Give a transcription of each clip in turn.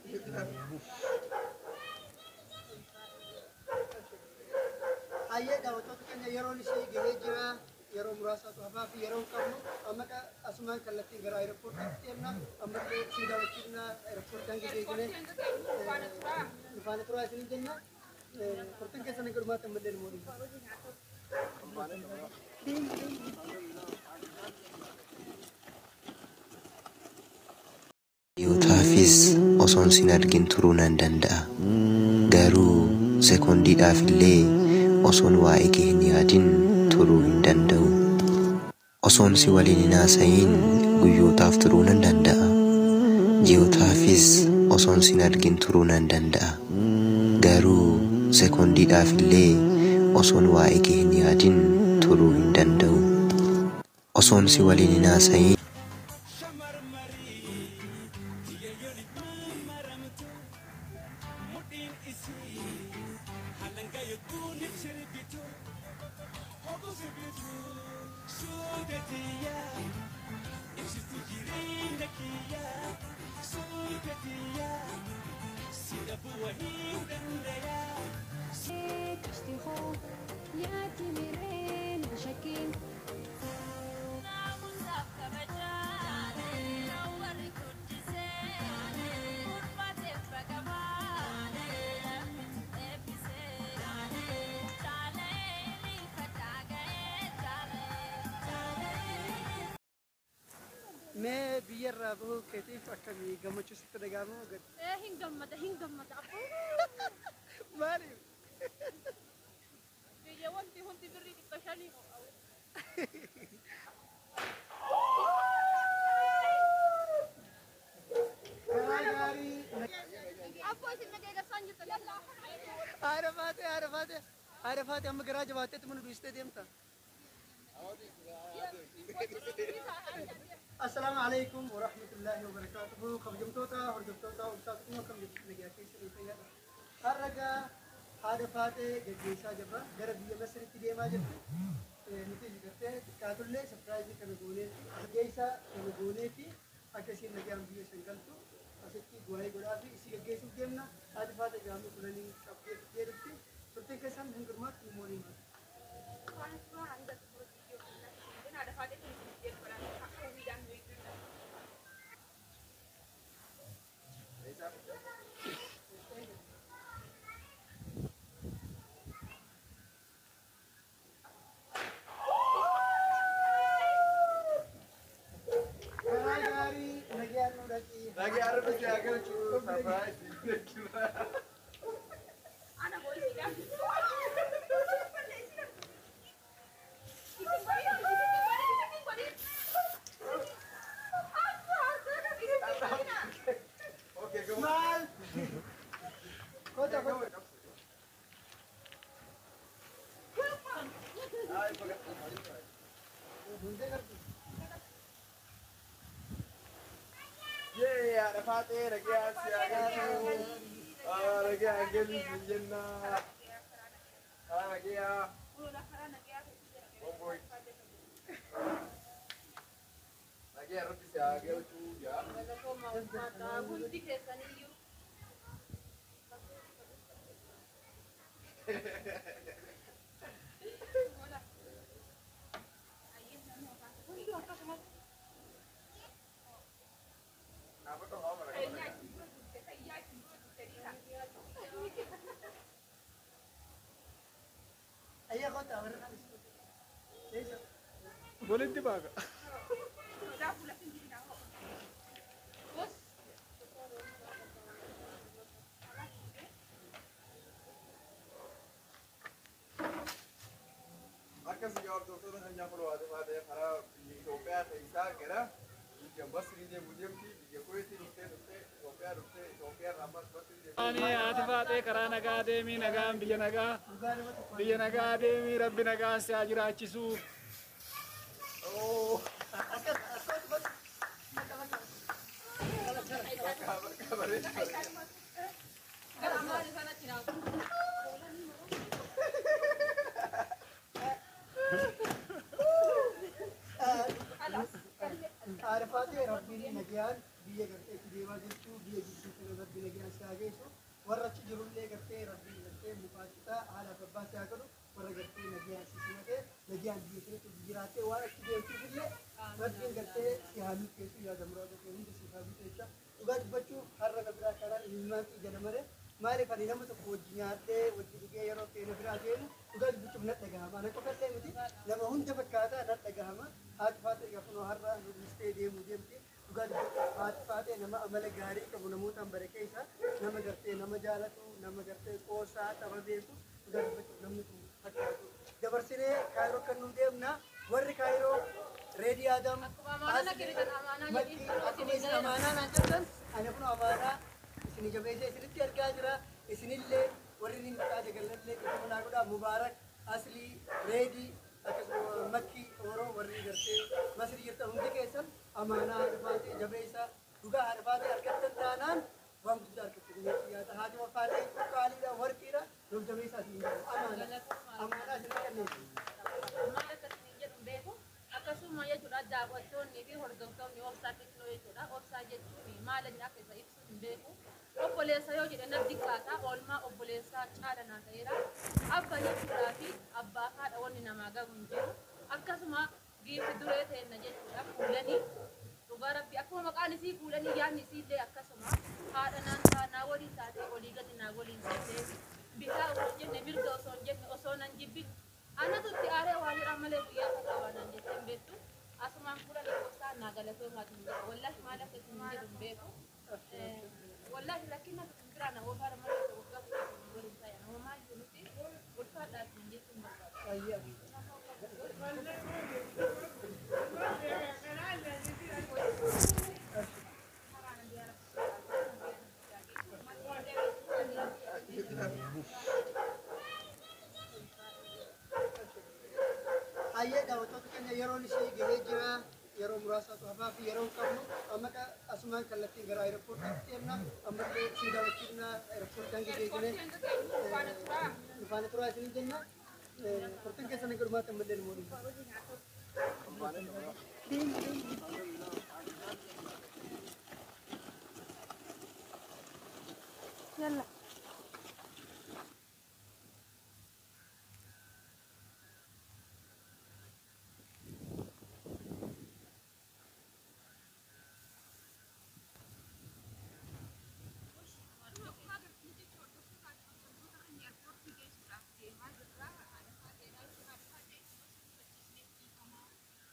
Ayah dah waktu tu kan Yaron si gereja Yaron merasa tu apa Yaron kamu amak asman kalau tinggal airport tiapna amak sudah waktunya airport yang gede gede Nufana Tura sini jenna perteng kesan ke rumah teman dan mori Yootaafis osoon sin argin turuu nan danda'a. Garuu sekoondiidhaaf illee osoon waa'ee kee hin yaadin turuu hin danda'u. Osoon si waliin hin haasa'iin guyyootaaf turuu nan danda'a. Ji'ootaafis osoon sin argin turuu nan danda'a. Garuu sekoondiidhaaf illee osoon waa'ee kee hin yaadin turuu hin danda'u. Osoon si waliin hin haasa'iin मैं बियर राबो केटिफ अकमी गमचु सित दगामो गद hinggam mata apa मारी dia wanti beri di kashani गरागारी apa sih negara selanjutnya आरफाते हम गराज वाते तुमने रुश्ते देमता السلام عليكم ورحمة الله وبركاته. كم جمتوتا ورجمتوتا وساتكم كم نجاتي سريتيا. هرجع هذا فاتة جديسا جبا جرب يمسر تدي ما جبت. نتيجة جبته كاتولة سبرايز كم يقولي جديسا كم يقولي في أكثر نجام بيو سنجلتو. أسيتي غواي غرافي إسي جديسو جمنا هذا فاتة جامو كلني كابي جربتي. प्रत्येक केसन हंगुरमात निमोनी मात lagi ada besi agak cukup surprise ada Fatih lagi Asia lagi Agil Jenna lagi ya lagi harus bisa Agil tu ya ayah kau tahu orang boleh dibaga akan sejawab dokter hanya perlu ada para Ethiopia Isa kira yang basri dia mudiam di dia kau itu Ethiopia ramad basri dia ani atifate karana academy nagam biya naga demi rabbi naga se ajirachisu oh आरफाते रब्बी ने नगियान बिये करते कि देवा जिसको बिये जिसको नजर ربي نجيان ساجيسو ورا تجرو اللي قرتي ربي قرتي مفاتتا على فبات ياكلو ورا قرتي نجيان سيسمته نجيان بيسنت بجراتي ورا تجيو تجيله ربي قرتي سيهامي كيسو يا دمرو كيسو سيهامي كيسو وقت بچو حرك برا كرا إيمان جنمره مالي فني نمو تفوجياته وجدي يرو تيرو براجين وقت بچو نتجاهما أنا كفلت مدي لما هون تفكاتا نتجاهما هات فاتي يفنو هرا نستيديم وديمتي وقت هات فاتي نما عمل غاري كبو نموتام بركيسا نما قرتي نما جالتو نما قرتي قوسا تبديكو وقت بچو نمو حكاتو دبرسيني كايرو كنو ديمنا ور كايرو ريدي آدم أمانة كده أمانة أكيد أمانة نجدن أنا كنا أمانة إسني جبهة إسني تيركا جرا إسني اللي وريني كذا قلنا اللي كنا نقوله مبارك أصلي ريدي أكيد مكي أورو وريني جرتي مسير جرتا هم دي كيسم أمانة عرفات جبهة دوغا عرفات أركتن دانان وهم تجار كتير يا تهاج وفاتي كالي دا وركيرا لو جبهة ساتين أمانة أمانة إسني كنيسة akkasuma jechuudha daawwattoonni fi hordoftoonni obsaa xiqqoo jechuudha obsaa jechuun maal inni akka isa ibsu hin beeku obboleessa yoo jedhe nabdi kaasaa oolmaa obboleessaa caalanaa ta'eera abba jechuudhaa fi abbaa haadha wanni namaa gahu hin jiru akkasuma giifti duree ta'enna jechuudha fuulanii dhugaa rabbi akkuma maqaan isii fuulanii yaadni isii illee akkasuma haadha naannaa waliin taatee olii gadi naa waliin seetee bitaa osoo jenne mirga osoo hin jenne osoo nan jibbi أنا تطي أري واجر عمله بيا كتابنا جتهم بيتو أسمع كولا نقصان ناقلته ما تنجح والله ما لك تنجح بيكو والله لكننا تنجحنا وفار ما توقف نقول إنسان هو ما يجنتي وفار لا تنجح أيه دعوتك كنا يرون شيء جهجرة يرون مراسة طبعا في يرون كمو أما كأسمان كلتي غير أيربورت تيمنا أما كسيدا وكينا أيربورت كان جهجرة نفانة ترى أسمين جنة فرتن كيسان كرما تمدل الموري يلا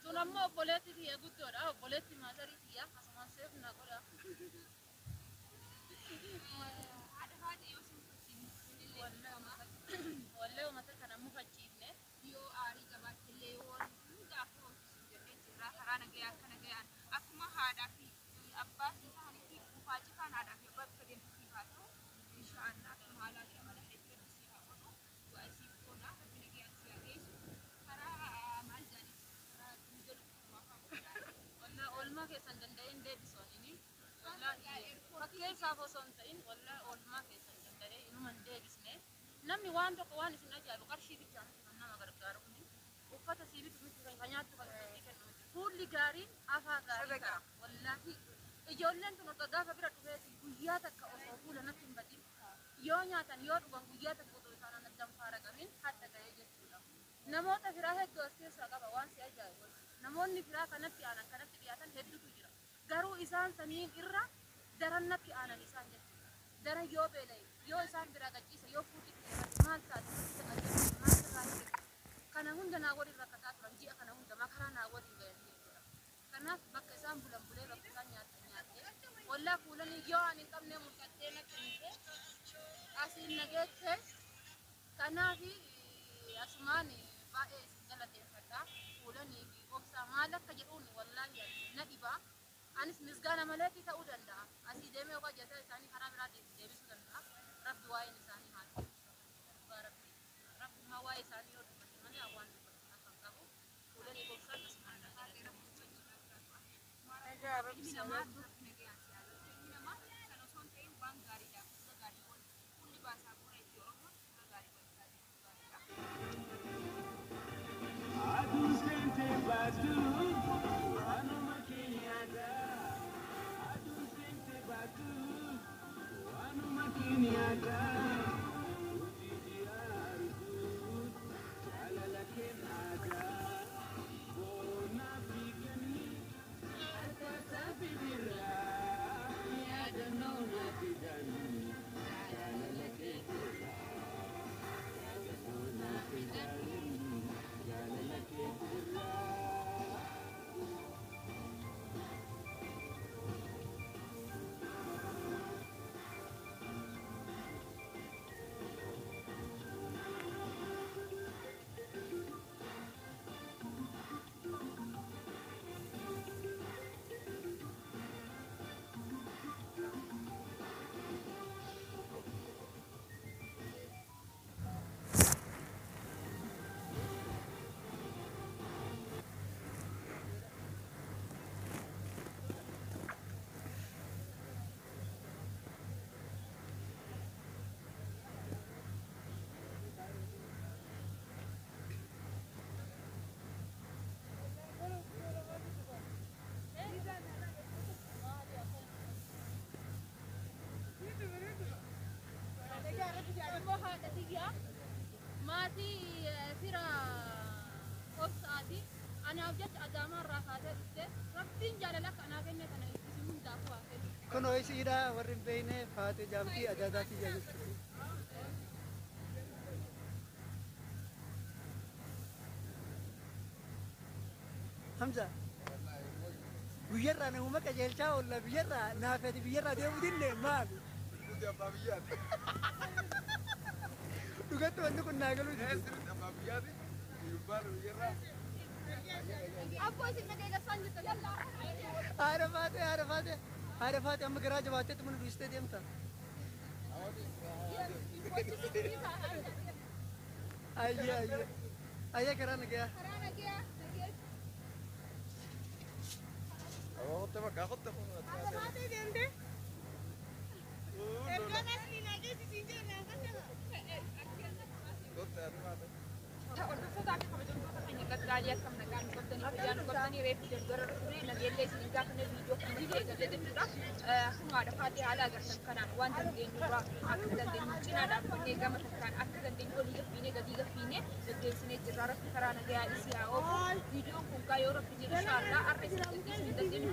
Tunammo obboleetti tiyya guddoodha. Obboleetti maasarii tiyya asumaan seefna godha. Wallee uummata kana mufachiifne yoo aarii gabaattillee yoo waan hundaaf hojjetu jennee jirra karaa nagayaa akka nagayaan akkuma haadhaa fi abbaa fi ta'anii fi kuufaa jifaan haadhaa fi abbaa bifa deemsisii haa ta'u inshaallah akkuma haalaa fi amala hedduu haa godhu bu'aa isii goona rabbi nagayaan si ageessu karaa maal jaanis karaa mijalu wallee oolmaa keessan danda'een deebisoonini fakkeessaaf osoo hin ta'in wallee oolmaa keessan danda'ee inuman deebisne namni waan tokko waan isin ajaa'ibu qarshii bichaan kan nama gargaaru kuni uffata sii bitu miti kan nyaattu kan sii kennu miti fuulli gaariin afaa gaarii ta'a wallaahi ijoolleen tun akka gaafa bira dhufeeti guyyaa takka osoo fuula natti hin badin yoo nyaatan yoo dhugan guyyaa takka otoo isaan addan faara qabin hadda ga'ee jechuudha namoota firaa hedduu as keessaa qaba waan si ajaa'ibu namoonni firaa kanatti aanan kanatti dhiyaatan hedduutu jira garuu isaan saniin irra daran natti aanan isaan jechuudha daran yoo beela'e yoo isaan bira gachiisa yoo fuuti maal taate maal taate kana hunda naa waliin rakkataa turan ji'a kana hunda makaraa naa waliin gahan jechuudha kanaaf bakka isaan bulan bulee bakka isaan nyaatan nyaattee wallaa fuulanii yoo ani hin qabne mul'attee natti himte asiin nageette kanaaf asumaan baay'ee isin galateeffadha fuulanii fi obsaa maal akka jedhuun wallaahi na dhibaa anis misgaana maleetti ta'uu danda'a asii deemee hojjetaa isaanii karaa biraa deebisuu danda'a rabbi waa'een isaanii haa ta'u rabbummaa waa'ee isaanii yoo dubbate malee hawaan dubbatu akka hin qabu fuulanii obsaa akkasumaan ilmi namaa rabbi nagayaan si ageessu ilmi namaa kan osoo hin ta'in waan gaariidhaaf isa gaariiwwan hundi baasaa bu'uura itti oromoon isa gaarii godhataa jiru gaariidha. Ati fira obsaati ani abjat adama rafate de rabbin jalala kana kenne kana isimun dafu akel Kunoo isiidha warri hin beekne faatee jaamtii adaadaatii jedhamtu. Hamza. Biyyarraa namuma qajeelchaa oolla biyyarraa naafeeti biyyarraa deemuu dinne maali? Nuti abbaa biyyaati. Dhugatti wanti kun naa galuu jiru. Nuti abbaa biyyaati. Yubbaan biyyarraa. abbo isin nageega san jitu yalla Haadha faatee amma garaa jabaatteetti mana duwistee deemta. Ayya garaa nagayaa. karana gaya Ahotte bakka ahotte. faate deemte erganas ni nageeti sinjee Hotte adimaate. Hordoftoota akka kabajamtoota keenya gaggaalii akkam nagaan qottanii fayyaan qottanii reefu deggara turee nageellee isin gaafanne viidiyoo kan nuti eegalle jechuudha. Akkuma haadha faatee haala agartan kanaan waan dandeenyu irraa akka dandeenyu cinaa dhaabbannee gama takkaan akka dandeenyu olii gaffiinee gadii gaffiinee gaggeessinee jirra. Rabbi karaa nagayaa isii haa oofu. Viidiyoon kun gaa yoo rabbi jedhu inshaallah har'a isin gaggeessuu hin dandeenyu.